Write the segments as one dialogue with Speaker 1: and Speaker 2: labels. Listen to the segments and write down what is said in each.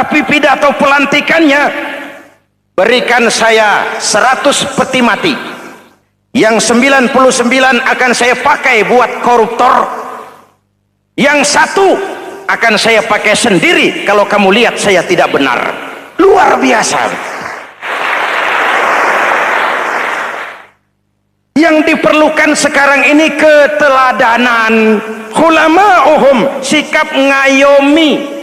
Speaker 1: Tapi pidato pelantikannya, berikan saya 100 peti mati, yang 99 akan saya pakai buat koruptor, yang satu akan saya pakai sendiri kalau kamu lihat saya tidak benar. Luar biasa. Yang diperlukan sekarang ini keteladanan, hulama'uhum, sikap ngayomi,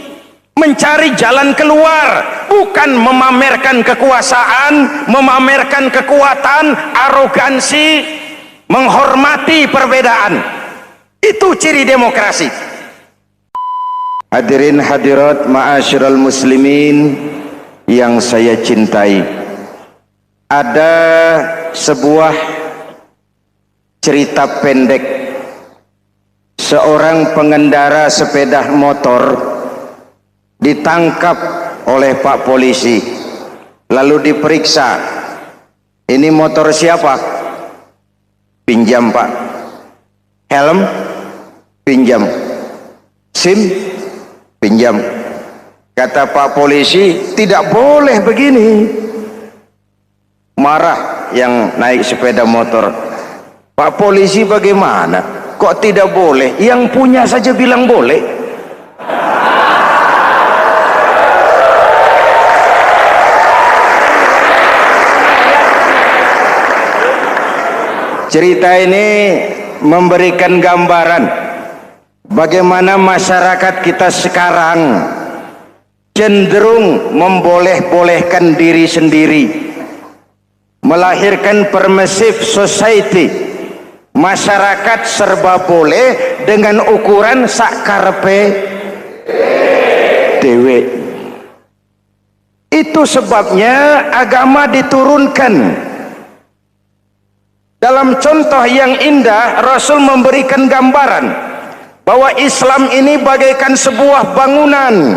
Speaker 1: mencari jalan keluar, bukan memamerkan kekuasaan, memamerkan kekuatan, arogansi, menghormati perbedaan. Itu ciri demokrasi. Hadirin hadirat ma'asyiral muslimin yang saya cintai, ada sebuah cerita pendek. Seorang pengendara sepeda motor ditangkap oleh Pak polisi, lalu diperiksa. Ini motor siapa? Pinjam Pak. Helm? Pinjam. SIM? Pinjam. Kata Pak polisi, tidak boleh begini. Marah yang naik sepeda motor. Pak polisi bagaimana? Kok tidak boleh? Yang punya saja bilang boleh. Cerita ini memberikan gambaran bagaimana masyarakat kita sekarang cenderung memboleh-bolehkan diri sendiri, melahirkan permissive society. Masyarakat serba boleh dengan ukuran sakarpe dewe. Itu sebabnya agama diturunkan. Dalam contoh yang indah, Rasul memberikan gambaran bahwa Islam ini bagaikan sebuah bangunan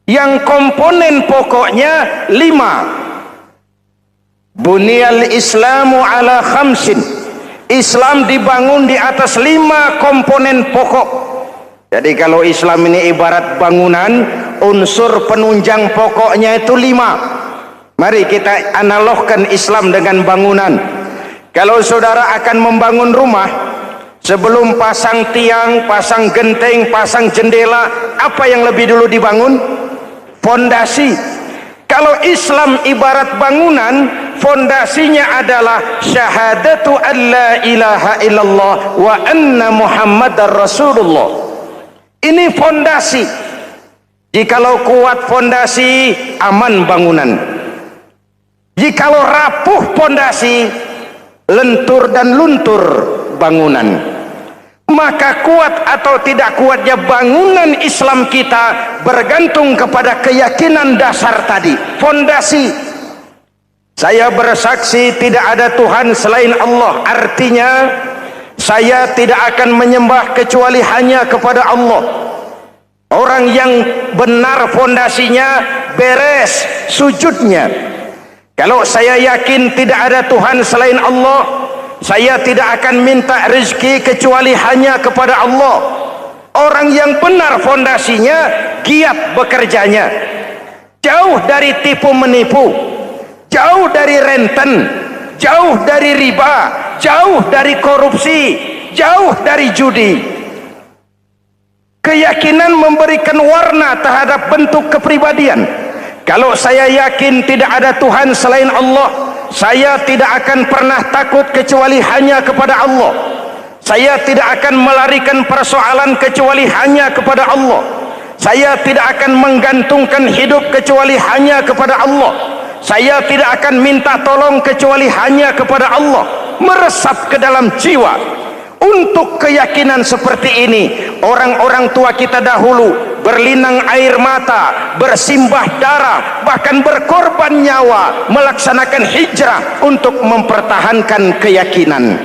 Speaker 1: yang komponen pokoknya 5. Bunyal Islamu ala khamsin. Islam dibangun di atas 5 komponen pokok. Jadi kalau Islam ini ibarat bangunan, unsur penunjang pokoknya itu 5. Mari kita analogkan Islam dengan bangunan. Kalau saudara akan membangun rumah, sebelum pasang tiang, pasang genteng, pasang jendela, apa yang lebih dulu dibangun? Fondasi. Kalau Islam ibarat bangunan, fondasinya adalah syahadatu an la ilaha illallah wa anna muhammadar rasulullah. Ini fondasi. Jikalau kuat fondasi, aman bangunan. Jikalau rapuh fondasi, lentur dan luntur bangunan. Maka kuat atau tidak kuatnya bangunan Islam kita bergantung kepada keyakinan dasar tadi, fondasi. Saya bersaksi tidak ada Tuhan selain Allah, artinya saya tidak akan menyembah kecuali hanya kepada Allah. Orang yang benar fondasinya beres sujudnya. Kalau saya yakin tidak ada Tuhan selain Allah, saya tidak akan minta rezeki kecuali hanya kepada Allah. Orang yang benar fondasinya, giat bekerjanya, jauh dari tipu menipu, jauh dari renten, jauh dari riba, jauh dari korupsi, jauh dari judi. Keyakinan memberikan warna terhadap bentuk kepribadian. Kalau saya yakin tidak ada Tuhan selain Allah, saya tidak akan pernah takut kecuali hanya kepada Allah. Saya tidak akan melarikan persoalan kecuali hanya kepada Allah. Saya tidak akan menggantungkan hidup kecuali hanya kepada Allah. Saya tidak akan minta tolong kecuali hanya kepada Allah. Meresap ke dalam jiwa. Untuk keyakinan seperti ini, orang-orang tua kita dahulu berlinang air mata, bersimbah darah, bahkan berkorban nyawa, melaksanakan hijrah untuk mempertahankan keyakinan.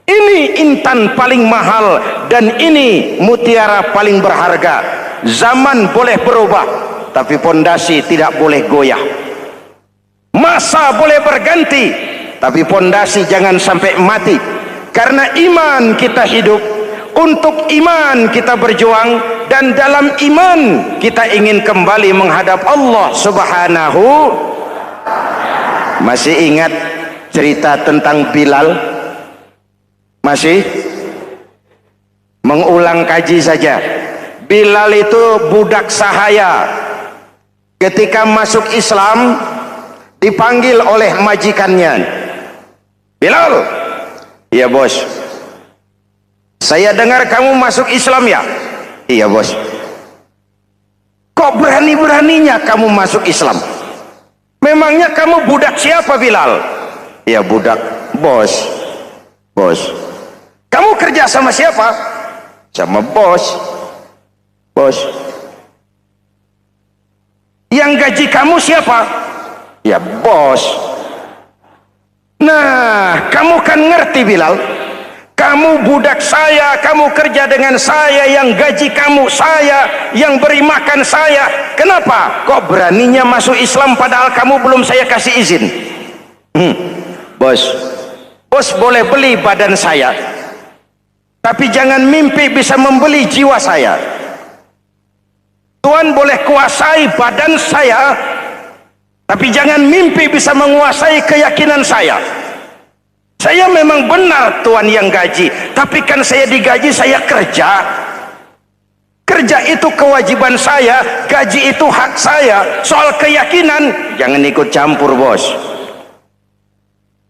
Speaker 1: Ini intan paling mahal dan ini mutiara paling berharga. Zaman boleh berubah, tapi pondasi tidak boleh goyah. Masa boleh berganti, tapi pondasi jangan sampai mati. Karena iman kita hidup, untuk iman kita berjuang, dan dalam iman kita ingin kembali menghadap Allah Subhanahu. Masih ingat cerita tentang Bilal? Masih? Mengulang kaji saja. Bilal itu budak sahaya. Ketika masuk Islam dipanggil oleh majikannya. Bilal, iya bos. Saya dengar kamu masuk Islam ya? Iya bos. Kok berani-beraninya kamu masuk Islam? Memangnya kamu budak siapa Bilal? Iya budak bos. Bos. Kamu kerja sama siapa? Sama bos. Bos. Yang gaji kamu siapa? Ya bos. Nah, kamu kan ngerti Bilal, kamu budak saya, kamu kerja dengan saya, yang gaji kamu saya, yang beri makan saya. Kenapa kok beraninya masuk Islam padahal kamu belum saya kasih izin? Bos, bos boleh beli badan saya, tapi jangan mimpi bisa membeli jiwa saya. Tuhan boleh kuasai badan saya, tapi jangan mimpi bisa menguasai keyakinan saya. Saya memang benar Tuhan yang gaji, tapi kan saya digaji, saya kerja. Kerja itu kewajiban saya, gaji itu hak saya. Soal keyakinan jangan ikut campur bos.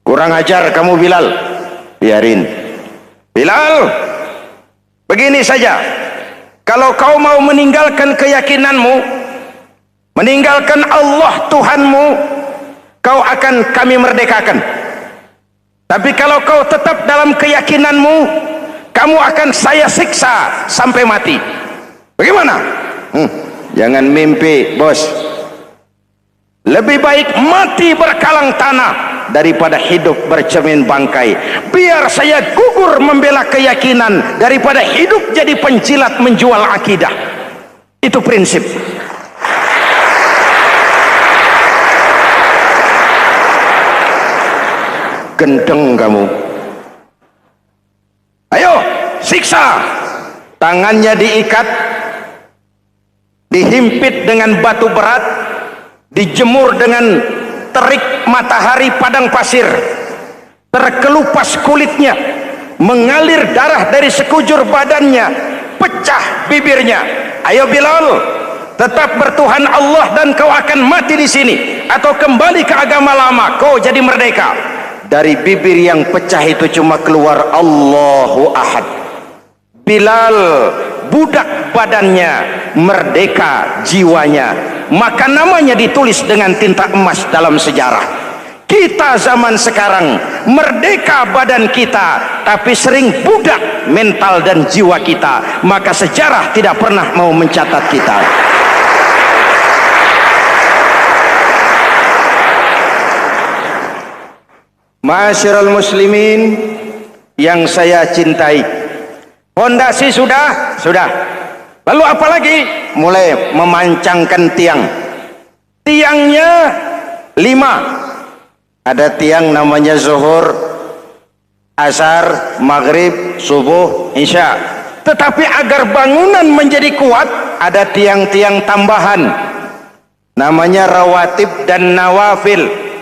Speaker 1: Kurang ajar kamu Bilal. Biarin Bilal, begini saja. Kalau kau mau meninggalkan keyakinanmu, meninggalkan Allah Tuhanmu, kau akan kami merdekakan. Tapi kalau kau tetap dalam keyakinanmu, kamu akan saya siksa sampai mati. Bagaimana? Jangan mimpi bos. Lebih baik mati berkalang tanah daripada hidup bercermin bangkai. Biar saya gugur membela keyakinan daripada hidup jadi penjilat menjual akidah. Itu prinsip. Gendeng kamu. Ayo siksa. Tangannya diikat, dihimpit dengan batu berat, dijemur dengan terik matahari padang pasir, terkelupas kulitnya, mengalir darah dari sekujur badannya, pecah bibirnya. Ayo Bilal, tetap bertuhan Allah dan kau akan mati di sini, atau kembali ke agama lama, kau jadi merdeka. Dari bibir yang pecah itu cuma keluar Allahu Ahad. Bilal budak badannya, merdeka jiwanya, maka namanya ditulis dengan tinta emas dalam sejarah. Kita zaman sekarang merdeka badan kita, tapi sering budak mental dan jiwa kita, maka sejarah tidak pernah mau mencatat kita. Ma'asyiral muslimin yang saya cintai, fondasi sudah. Lalu apa lagi? Mulai memancangkan tiang. Tiangnya 5. Ada tiang namanya zuhur, asar, maghrib, subuh, isya. Tetapi agar bangunan menjadi kuat, ada tiang-tiang tambahan namanya rawatib dan nawafil.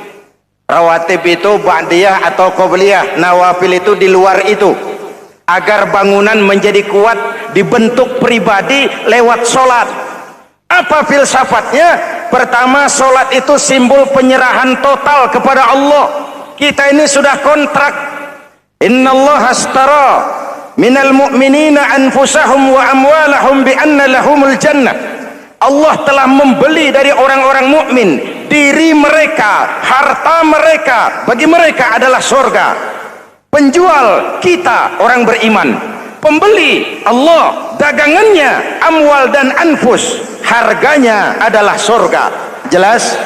Speaker 1: Rawatib itu ba'diyah atau qobliyah, nawafil itu di luar itu. Agar bangunan menjadi kuat, dibentuk pribadi lewat sholat. Apa filsafatnya? Pertama, sholat itu simbol penyerahan total kepada Allah. Kita ini sudah kontrak. Innallaha astara minal mu'minina anfusahum wa amwalahum bi anna lahumul jannah. Allah telah membeli dari orang-orang mukmin diri mereka, harta mereka, bagi mereka adalah surga. Penjual kita orang beriman, pembeli Allah, dagangannya amwal dan anfus, harganya adalah surga. Jelas?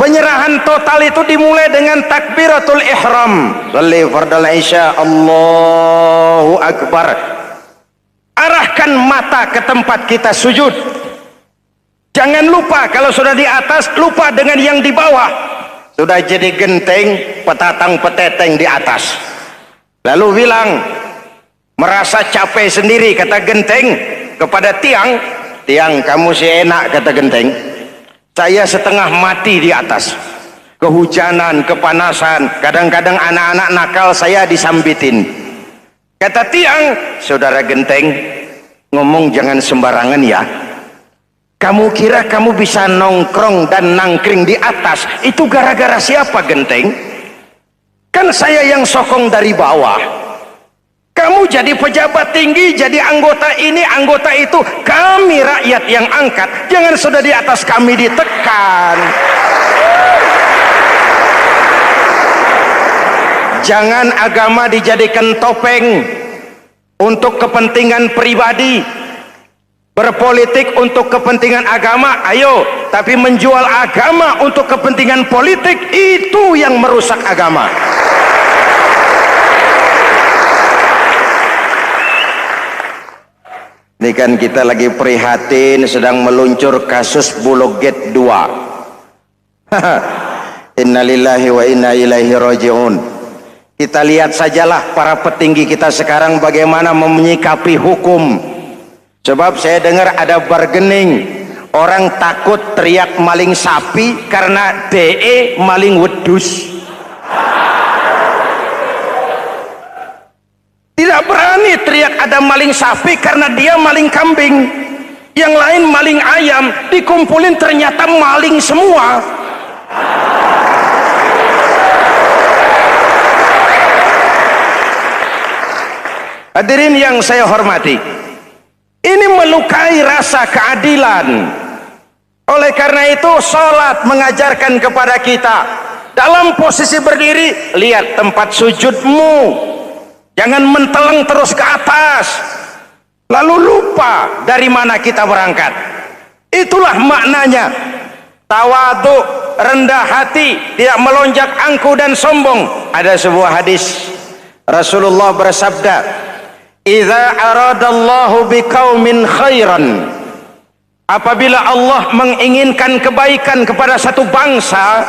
Speaker 1: Penyerahan total itu dimulai dengan takbiratul ihram. Shalli fardal isya, Allahu akbar. Arahkan mata ke tempat kita sujud. Jangan lupa kalau sudah di atas, lupa dengan yang di bawah. Sudah jadi genteng, petatang peteteng di atas. Lalu bilang, merasa capek sendiri, kata genteng, kepada tiang, tiang kamu si enak, kata genteng, saya setengah mati di atas, kehujanan, kepanasan, kadang-kadang anak-anak nakal saya disambitin. Kata tiang, saudara genteng, ngomong jangan sembarangan ya. Kamu kira kamu bisa nongkrong dan nangkring di atas itu gara-gara siapa genteng? Kan saya yang sokong dari bawah. Kamu jadi pejabat tinggi, jadi anggota ini, anggota itu, kami rakyat yang angkat. Jangan sudah di atas kami ditekan. Jangan agama dijadikan topeng untuk kepentingan pribadi. Berpolitik untuk kepentingan agama, ayo, tapi menjual agama untuk kepentingan politik, itu yang merusak agama. Ini kan kita lagi prihatin sedang meluncur kasus Bulog Gate 2. Innalillahi wa inna ilaihi raji'un. Kita lihat sajalah para petinggi kita sekarang bagaimana menyikapi hukum. Sebab saya dengar ada bargaining, orang takut teriak maling sapi karena DE maling wedus. Tidak berani teriak ada maling sapi karena dia maling kambing. Yang lain maling ayam, dikumpulin ternyata maling semua. Hadirin yang saya hormati, ini melukai rasa keadilan. Oleh karena itu sholat mengajarkan kepada kita, dalam posisi berdiri, lihat tempat sujudmu, jangan menteleng terus ke atas lalu lupa dari mana kita berangkat. Itulah maknanya tawadhu, rendah hati, tidak melonjak angku dan sombong. Ada sebuah hadis Rasulullah bersabda, idza aradallahu biqaumin khairan, apabila Allah menginginkan kebaikan kepada satu bangsa,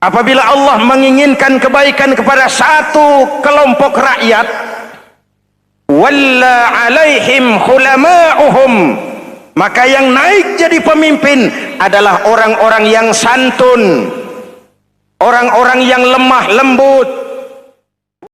Speaker 1: apabila Allah menginginkan kebaikan kepada satu kelompok rakyat, walla alaihim khulama'uhum, maka yang naik jadi pemimpin adalah orang-orang yang santun, orang-orang yang lemah lembut,